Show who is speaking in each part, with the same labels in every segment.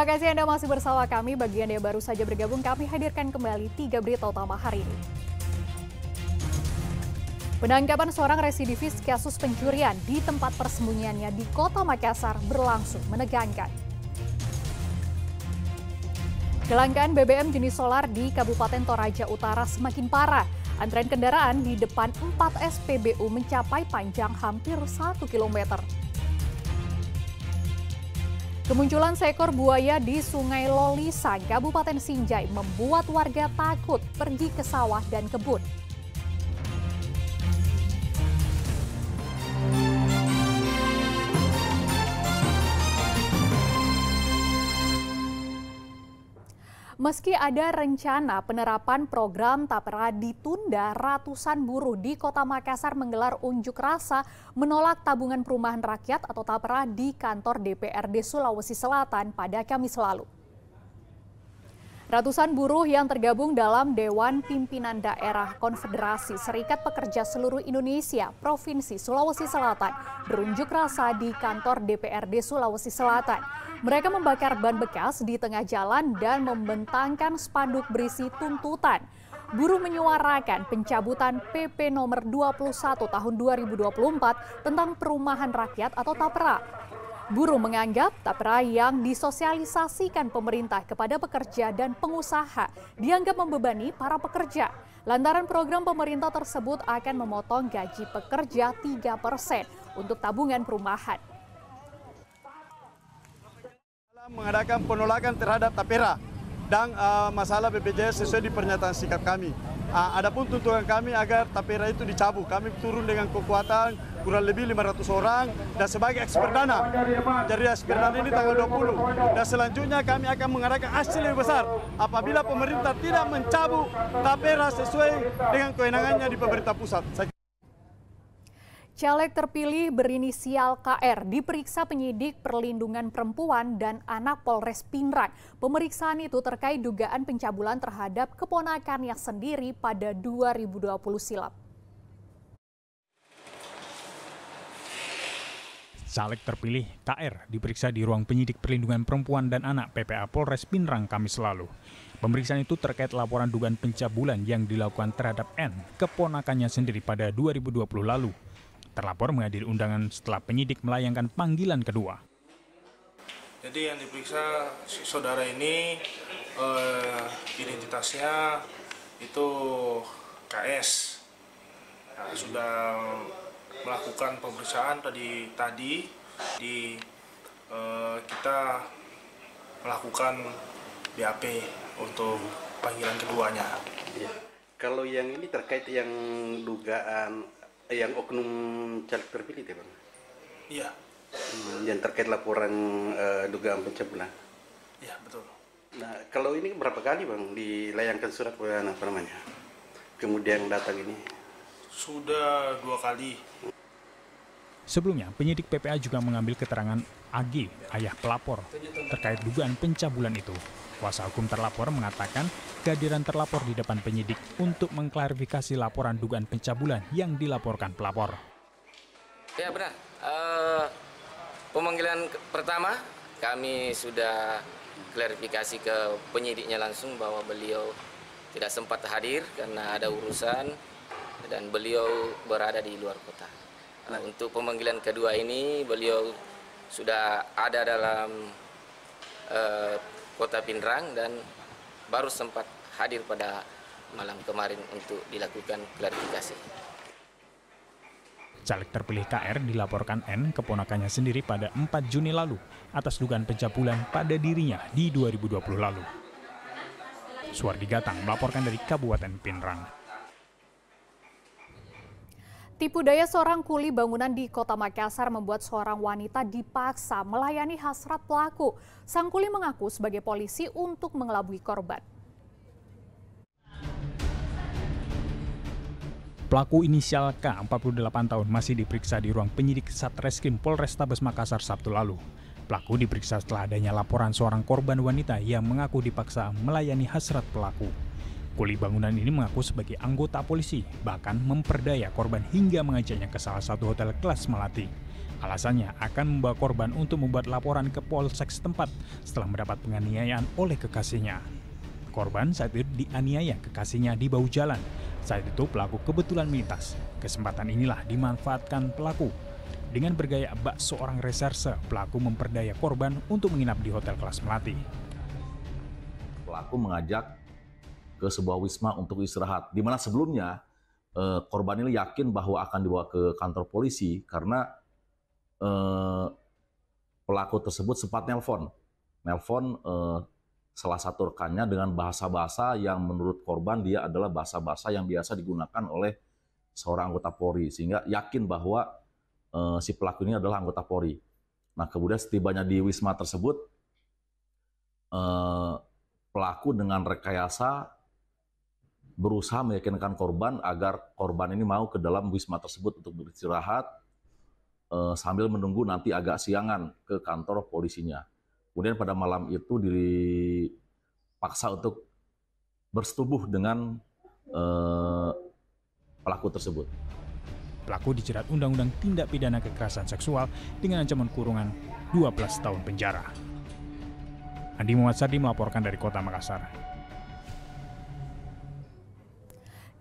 Speaker 1: Terima kasih Anda masih bersama kami. Bagi Anda yang baru saja bergabung, kami hadirkan kembali 3 berita utama hari ini. Penangkapan seorang residivis kasus pencurian di tempat persembunyiannya di Kota Makassar berlangsung menegangkan. Kelangkaan BBM jenis solar di Kabupaten Toraja Utara semakin parah. Antrean kendaraan di depan 4 SPBU mencapai panjang hampir 1 km. Kemunculan seekor buaya di Sungai Lolisan, Kabupaten Sinjai membuat warga takut pergi ke sawah dan kebun. Meski ada rencana penerapan program tapera ditunda, ratusan buruh di Kota Makassar menggelar unjuk rasa menolak tabungan perumahan rakyat atau tapera di kantor DPRD Sulawesi Selatan pada Kamis lalu. Ratusan buruh yang tergabung dalam Dewan Pimpinan Daerah Konfederasi Serikat Pekerja Seluruh Indonesia Provinsi Sulawesi Selatan berunjuk rasa di kantor DPRD Sulawesi Selatan. Mereka membakar ban bekas di tengah jalan dan membentangkan spanduk berisi tuntutan. Buruh menyuarakan pencabutan PP nomor 21 tahun 2024 tentang perumahan rakyat atau tapera. Buruh menganggap tapera yang disosialisasikan pemerintah kepada pekerja dan pengusaha dianggap membebani para pekerja. Lantaran program pemerintah tersebut akan memotong gaji pekerja 3% untuk tabungan perumahan.
Speaker 2: Mengadakan penolakan terhadap tapera dan masalah BPJS sesuai di pernyataan sikap kami. Adapun tuntutan kami agar tapera itu dicabut. Kami turun dengan kekuatan kurang lebih 500 orang dan sebagai eks perdana. Jadi eks perdana ini tanggal 20. Dan selanjutnya kami akan mengadakan aksi lebih besar apabila pemerintah tidak mencabut tapera sesuai dengan kewenangannya di pemerintah pusat.
Speaker 1: Caleg terpilih berinisial KR diperiksa penyidik perlindungan perempuan dan anak Polres Pinrang. Pemeriksaan itu terkait dugaan pencabulan terhadap keponakannya sendiri pada 2020 silam.
Speaker 3: Caleg terpilih KR diperiksa di ruang penyidik perlindungan perempuan dan anak PPA Polres Pinrang Kamis lalu. Pemeriksaan itu terkait laporan dugaan pencabulan yang dilakukan terhadap N, keponakannya sendiri pada 2020 lalu. Terlapor menghadiri undangan setelah penyidik melayangkan panggilan kedua.
Speaker 4: Jadi yang diperiksa saudara ini identitasnya itu KS. Nah, sudah melakukan pemeriksaan tadi kita melakukan BAP untuk panggilan keduanya.
Speaker 5: Ya. Kalau yang ini terkait yang dugaan yang oknum caleg terpilih, ya, Bang?
Speaker 4: Iya.
Speaker 5: Yang terkait laporan dugaan pencabulan.
Speaker 4: Iya, betul.
Speaker 5: Nah, kalau ini berapa kali, Bang, dilayangkan surat kemudian datang ini?
Speaker 4: Sudah 2 kali.
Speaker 3: Sebelumnya, penyidik PPA juga mengambil keterangan AG, ayah pelapor, terkait dugaan pencabulan itu. Kuasa hukum terlapor mengatakan kehadiran terlapor di depan penyidik untuk mengklarifikasi laporan dugaan pencabulan yang dilaporkan pelapor.
Speaker 6: Ya benar, pemanggilan pertama kami sudah klarifikasi ke penyidiknya langsung bahwa beliau tidak sempat hadir karena ada urusan dan beliau berada di luar kota. Untuk pemanggilan kedua ini beliau sudah ada dalam Kota Pinrang dan baru sempat hadir pada malam kemarin untuk dilakukan klarifikasi.
Speaker 3: Caleg terpilih KR dilaporkan N, keponakannya sendiri pada 4 Juni lalu atas dugaan pencabulan pada dirinya di 2020 lalu. Suwardi Gatang melaporkan dari Kabupaten Pinrang.
Speaker 1: Tipu daya seorang kuli bangunan di Kota Makassar membuat seorang wanita dipaksa melayani hasrat pelaku. Sang kuli mengaku sebagai polisi untuk mengelabui korban.
Speaker 3: Pelaku inisial K, 48 tahun, masih diperiksa di ruang penyidik Satreskrim Polrestabes Makassar Sabtu lalu. Pelaku diperiksa setelah adanya laporan seorang korban wanita yang mengaku dipaksa melayani hasrat pelaku. Kuli bangunan ini mengaku sebagai anggota polisi, bahkan memperdaya korban hingga mengajaknya ke salah satu hotel kelas Melati. Alasannya akan membawa korban untuk membuat laporan ke polsek setempat setelah mendapat penganiayaan oleh kekasihnya. Korban saat itu dianiaya kekasihnya di bahu jalan. Saat itu pelaku kebetulan melintas. Kesempatan inilah dimanfaatkan pelaku. Dengan bergaya bak seorang reserse, pelaku memperdaya korban untuk menginap di hotel kelas melati.
Speaker 7: Pelaku mengajak ke sebuah wisma untuk istirahat, di mana sebelumnya korban ini yakin bahwa akan dibawa ke kantor polisi karena pelaku tersebut sempat nelpon salah satu rekannya dengan bahasa-bahasa yang menurut korban dia adalah bahasa-bahasa yang biasa digunakan oleh seorang anggota Polri, sehingga yakin bahwa si pelaku ini adalah anggota Polri. Nah, kemudian setibanya di wisma tersebut, pelaku dengan rekayasa berusaha meyakinkan korban agar korban ini mau ke dalam wisma tersebut untuk beristirahat sambil menunggu nanti agak siangan ke kantor polisinya. Kemudian pada malam itu dipaksa untuk bersetubuh dengan pelaku tersebut.
Speaker 3: Pelaku dijerat Undang-Undang Tindak Pidana Kekerasan Seksual dengan ancaman kurungan 12 tahun penjara. Andi Muhammad Sardi melaporkan dari Kota Makassar.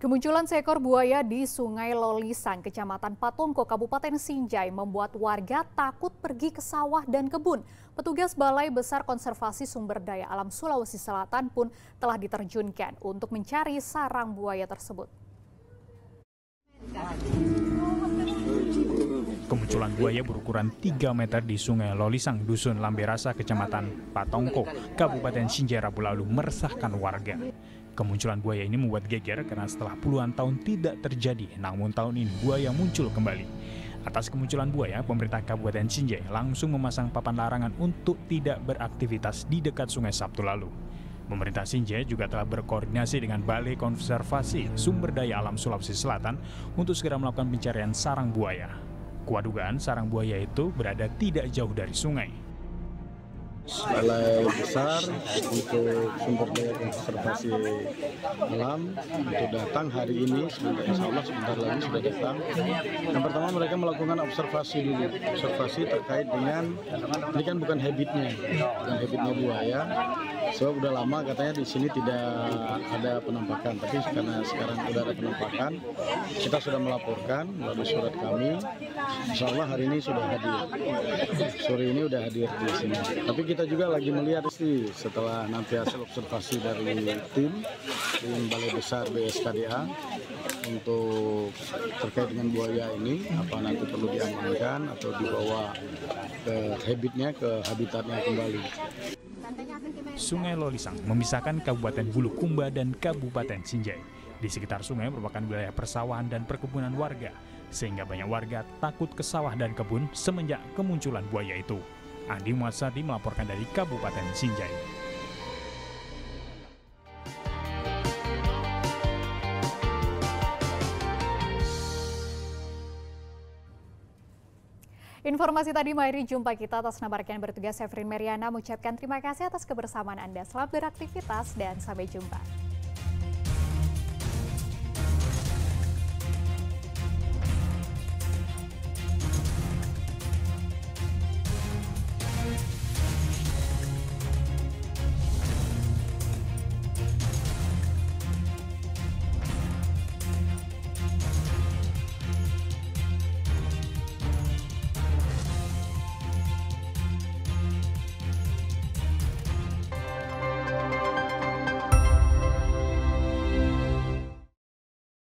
Speaker 1: Kemunculan seekor buaya di Sungai Lolisang, Kecamatan Patongko, Kabupaten Sinjai membuat warga takut pergi ke sawah dan kebun. Petugas Balai Besar Konservasi Sumber Daya Alam Sulawesi Selatan pun telah diterjunkan untuk mencari sarang buaya tersebut.
Speaker 3: Kemunculan buaya berukuran 3 meter di Sungai Lolisang, Dusun Lamberasa, Kecamatan Patongko, Kabupaten Sinjai Rabu lalu meresahkan warga. Kemunculan buaya ini membuat geger karena setelah puluhan tahun tidak terjadi, namun tahun ini buaya muncul kembali. Atas kemunculan buaya, pemerintah Kabupaten Sinjai langsung memasang papan larangan untuk tidak beraktivitas di dekat sungai Sabtu lalu. Pemerintah Sinjai juga telah berkoordinasi dengan Balai Konservasi Sumber Daya Alam Sulawesi Selatan untuk segera melakukan pencarian sarang buaya. Kuat dugaan sarang buaya itu berada tidak jauh dari sungai.
Speaker 8: Balai Besar untuk Sumber Daya Konservasi Alam untuk datang hari ini, insya Allah sebentar lagi sudah datang. Yang pertama mereka melakukan observasi dulu, observasi terkait dengan, ini kan bukan habitnya buaya, sebab udah lama katanya di sini tidak ada penampakan, tapi karena sekarang sudah ada penampakan, kita sudah melaporkan melalui surat kami, insya Allah hari ini sudah hadir, sore ini sudah hadir di sini. Tapi kita juga lagi melihat sih setelah nanti hasil observasi dari tim Balai Besar BSKDA untuk terkait dengan buaya ini, apa nanti perlu diamankan atau dibawa ke habitnya, ke habitatnya kembali.
Speaker 3: Sungai Lolisang memisahkan Kabupaten Bulukumba dan Kabupaten Sinjai. Di sekitar sungai merupakan wilayah persawahan dan perkebunan warga, sehingga banyak warga takut ke sawah dan kebun semenjak kemunculan buaya itu. Andi Muhammad Sardi melaporkan dari Kabupaten Sinjai.
Speaker 1: Informasi tadi mengakhiri jumpa kita. Atas nama rekan bertugas Efrin Meriana mengucapkan terima kasih atas kebersamaan Anda. Selamat beraktivitas dan sampai jumpa.